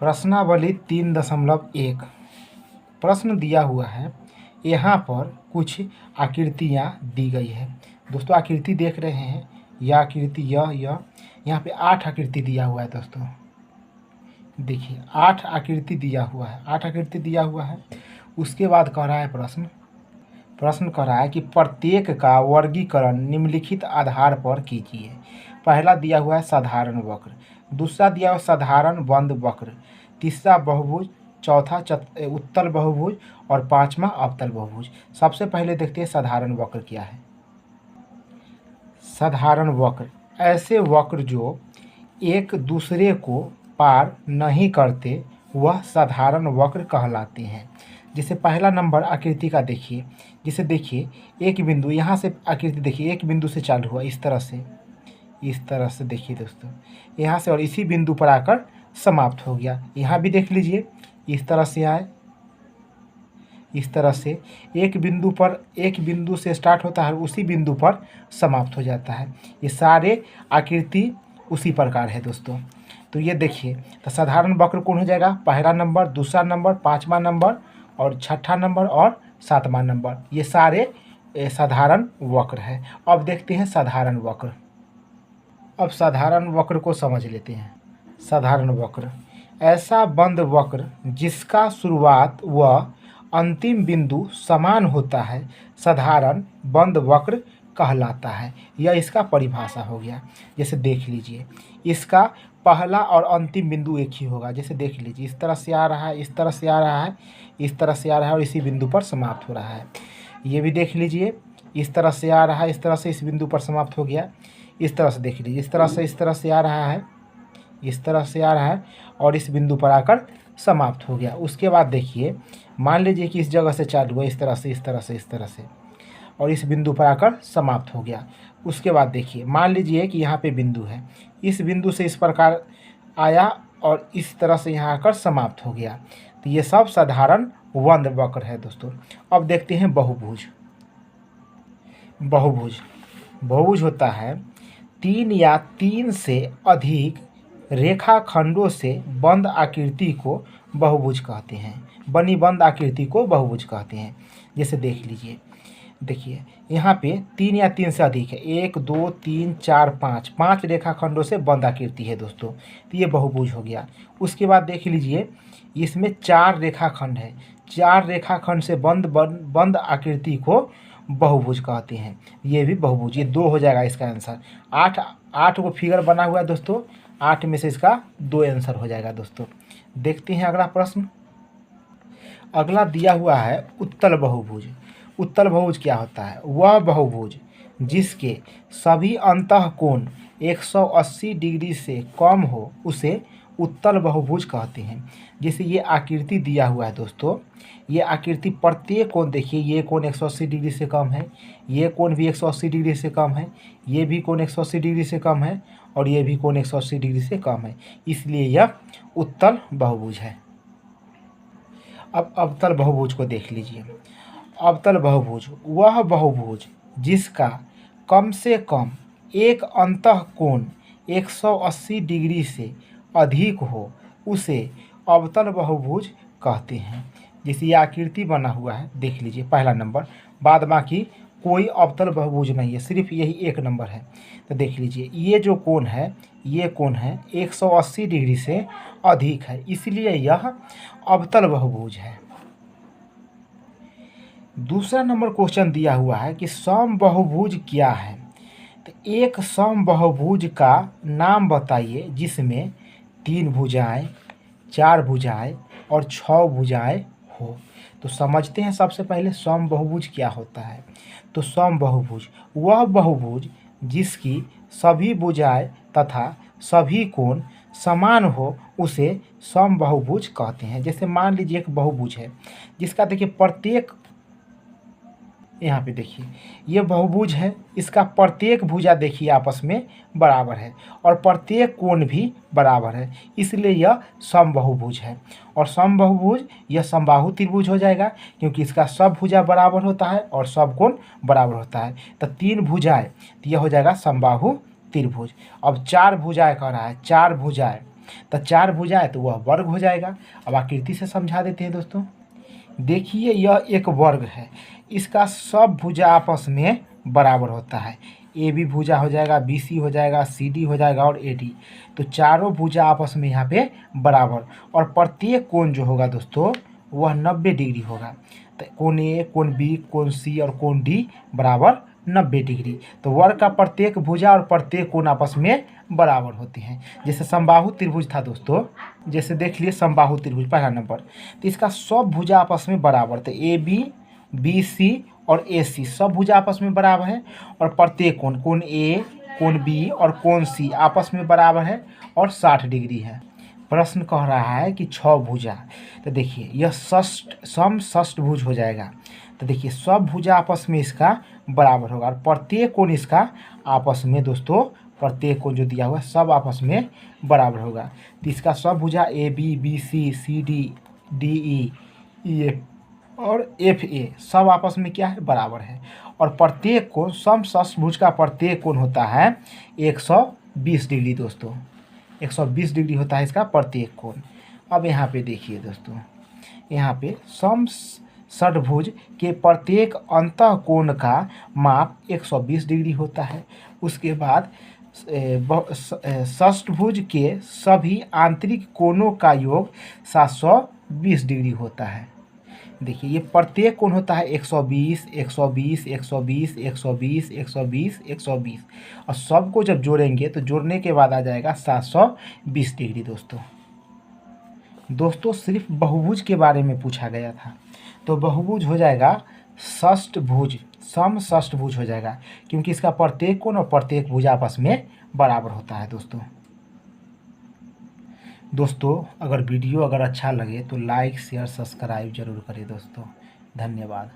प्रश्नावली 3.1 प्रश्न दिया हुआ है। यहाँ पर कुछ आकृतियाँ दी गई है। दोस्तों आकृति देख रहे हैं, यह आकृति यह यहाँ पे 8 आकृति दिया हुआ है। दोस्तों देखिए 8 आकृति दिया हुआ है, 8 आकृति दिया हुआ है। उसके बाद कह रहा है प्रश्न कह रहा है कि प्रत्येक का वर्गीकरण निम्नलिखित आधार पर कीजिए। पहला दिया हुआ है साधारण वक्र, दूसरा दिया हुआ साधारण बंद वक्र, तीसरा बहुभुज, चौथा उत्तल बहुभुज और पांचवा अवतल बहुभुज। सबसे पहले देखते हैं साधारण वक्र क्या है। साधारण वक्र ऐसे वक्र जो एक दूसरे को पार नहीं करते वह साधारण वक्र कहलाते हैं। जैसे पहला नंबर आकृति का देखिए, जिसे देखिए एक बिंदु यहाँ से आकृति देखिए, एक बिंदु से चालू हुआ इस तरह से देखिए दोस्तों, यहाँ से और इसी बिंदु पर आकर समाप्त हो गया। यहाँ भी देख लीजिए इस तरह से आए, इस तरह से एक बिंदु से स्टार्ट होता है, उसी बिंदु पर समाप्त हो जाता है। ये सारे आकृति उसी प्रकार है दोस्तों। तो ये देखिए, तो साधारण वक्र कौन हो जाएगा? पहला नंबर, दूसरा नंबर, पांचवा नंबर और छठा नंबर और सातवां नंबर, ये सारे साधारण वक्र है। अब देखते हैं साधारण वक्र। अब साधारण वक्र को समझ लेते हैं। साधारण वक्र ऐसा बंद वक्र जिसका शुरुआत व अंतिम बिंदु समान होता है साधारण बंद वक्र कहलाता है। यह इसका परिभाषा हो गया। जैसे देख लीजिए, इसका पहला और अंतिम बिंदु एक ही होगा। जैसे देख लीजिए, इस तरह से आ रहा है, इस तरह से आ रहा है, इस तरह से आ रहा है और इसी बिंदु पर समाप्त हो रहा है। ये भी देख लीजिए, इस तरह से आ रहा है, इस तरह से इस बिंदु पर समाप्त हो गया। इस तरह से देख लीजिए, इस तरह से आ रहा है, इस तरह से आ रहा है और इस बिंदु पर आकर समाप्त हो गया। उसके बाद देखिए, मान लीजिए कि इस जगह से चालू हुआ, इस तरह से इस तरह से इस तरह से और इस बिंदु पर आकर समाप्त हो गया। उसके बाद देखिए, मान लीजिए कि यहाँ पे बिंदु है, इस बिंदु से इस प्रकार आया और इस तरह से यहाँ आकर समाप्त हो गया। तो ये सब साधारण बंद वक्र है दोस्तों। अब देखते हैं बहुभुज। बहुभुज होता है 3 या 3 से अधिक रेखाखंडों से बंद आकृति को बहुभुज कहते हैं। बनी बंद आकृति को बहुभुज कहते हैं। जैसे देख लीजिए, देखिए यहाँ पे 3 या 3 से अधिक है, 1 2 3 4 5 रेखाखंडों से बंद आकृति है दोस्तों। तो ये बहुभुज हो गया। उसके बाद देख लीजिए, इसमें 4 रेखाखंड है, 4 रेखाखंड से बंद आकृति को बहुभुज कहते हैं। ये भी बहुभुज, ये 2 हो जाएगा इसका आंसर। 8 को फिगर बना हुआ है दोस्तों, 8 में से इसका 2 आंसर हो जाएगा दोस्तों। देखते हैं अगला प्रश्न। अगला दिया हुआ है उत्तल बहुभुज। उत्तल बहुभुज क्या होता है? वह बहुभुज जिसके सभी अंतःकोण 180 डिग्री से कम हो उसे उत्तल बहुभुज कहते हैं। जैसे ये आकृति दिया हुआ है दोस्तों, ये आकृति प्रत्येक कोण देखिए, ये कोण 180 डिग्री से कम है, ये कोण भी 180 डिग्री से कम है, ये भी कोण 180 डिग्री से कम है और ये भी कोण 180 डिग्री से कम है, इसलिए यह उत्तल बहुभुज है। अब अवतल बहुभुज को देख लीजिए। अवतल बहुभुज वह बहुभुज जिसका कम से कम एक अंतःकोण 180 डिग्री से अधिक हो उसे अवतल बहुभुज कहते हैं। जैसे ये आकृति बना हुआ है, देख लीजिए पहला नंबर, बाद बाकी कोई अवतल बहुभुज नहीं है, सिर्फ यही एक नंबर है। तो देख लीजिए, ये जो कोण है, ये कोण है 180 डिग्री से अधिक है, इसलिए यह अवतल बहुभुज है। दूसरा नंबर क्वेश्चन दिया हुआ है कि समबाहुभुज क्या है। तो एक समबाहुभुज का नाम बताइए जिसमें 3 भुजाएं, 4 भुजाएं और 6 भुजाएं हो। तो समझते हैं सबसे पहले समबाहुभुज क्या होता है। तो समबाहुभुज वह बहुभुज जिसकी सभी भुजाएं तथा सभी कोण समान हो उसे समबाहुभुज कहते हैं। जैसे मान लीजिए एक बहुभुज है जिसका देखिए प्रत्येक, यहाँ पे देखिए ये बहुभुज है, इसका प्रत्येक भुजा देखिए आपस में बराबर है और प्रत्येक कोण भी बराबर है, इसलिए यह समबाहुभुज है। और समबाहुभुज यह समबाहु त्रिभुज हो जाएगा क्योंकि इसका सब भुजा बराबर होता है और सब कोण बराबर होता है। तो 3 भुजाएं, तो यह हो जाएगा समबाहु त्रिभुज। अब 4 भुजाएं कह रहा है, 4 भुजाएं, तो 4 भुजा है तो वह वर्ग हो जाएगा। अब आकृति से समझा देते हैं दोस्तों। देखिए यह एक वर्ग है, इसका सब भुजा आपस में बराबर होता है। ए बी भुजा हो जाएगा, बी सी हो जाएगा, सी डी हो जाएगा और ए डी। तो चारों भुजा आपस में यहाँ पे बराबर, और प्रत्येक कोण जो होगा दोस्तों वह 90 डिग्री होगा। तो कोण ए, कोण बी, कोण सी और कोण डी बराबर 90 डिग्री। तो वर्ग का प्रत्येक भुजा और प्रत्येक कोण आपस में बराबर होते हैं। जैसे समबाहु त्रिभुज था दोस्तों, जैसे देख लिए समबाहु त्रिभुज पहला नंबर, तो इसका सब भुजा आपस में बराबर थे। ए बी, बी सी और ए सी सब भुजा आपस में बराबर है, और प्रत्येक कोण, कोण ए, कोण बी और कोण सी आपस में बराबर है और 60 डिग्री है। प्रश्न कह रहा है कि 6 भुजा, तो देखिए यह समषष्ठभुज हो जाएगा। तो देखिए सब भुजा आपस में इसका बराबर होगा, और प्रत्येक कोण इसका आपस में दोस्तों, प्रत्येक कोण जो दिया हुआ है सब आपस में बराबर होगा। तो इसका सब भुजा A B, B C, C D, D E F और एफ ए सब आपस में क्या है, बराबर है। और प्रत्येक कोण, समषष्ठभुज का प्रत्येक कोण होता है 120 डिग्री दोस्तों, 120 डिग्री होता है इसका प्रत्येक कोण। अब यहाँ पे देखिए दोस्तों, यहाँ पे समषष्ठभुज के प्रत्येक अंतः कोण का माप 120 डिग्री होता है। उसके बाद षष्ठभुज के सभी आंतरिक कोणों का योग 720 डिग्री होता है। देखिए ये प्रत्येक कोण होता है 120, 120, 120, 120, 120, 120, और सबको जब जोड़ेंगे तो जोड़ने के बाद आ जाएगा 720 डिग्री दोस्तों सिर्फ बहुभुज के बारे में पूछा गया था, तो बहुभुज हो जाएगा षष्ठभुज, समषष्ठभुज हो जाएगा, क्योंकि इसका प्रत्येक कोण और प्रत्येक भुजा आपस में बराबर होता है दोस्तों अगर वीडियो अच्छा लगे तो लाइक शेयर सब्सक्राइब जरूर करें दोस्तों। धन्यवाद।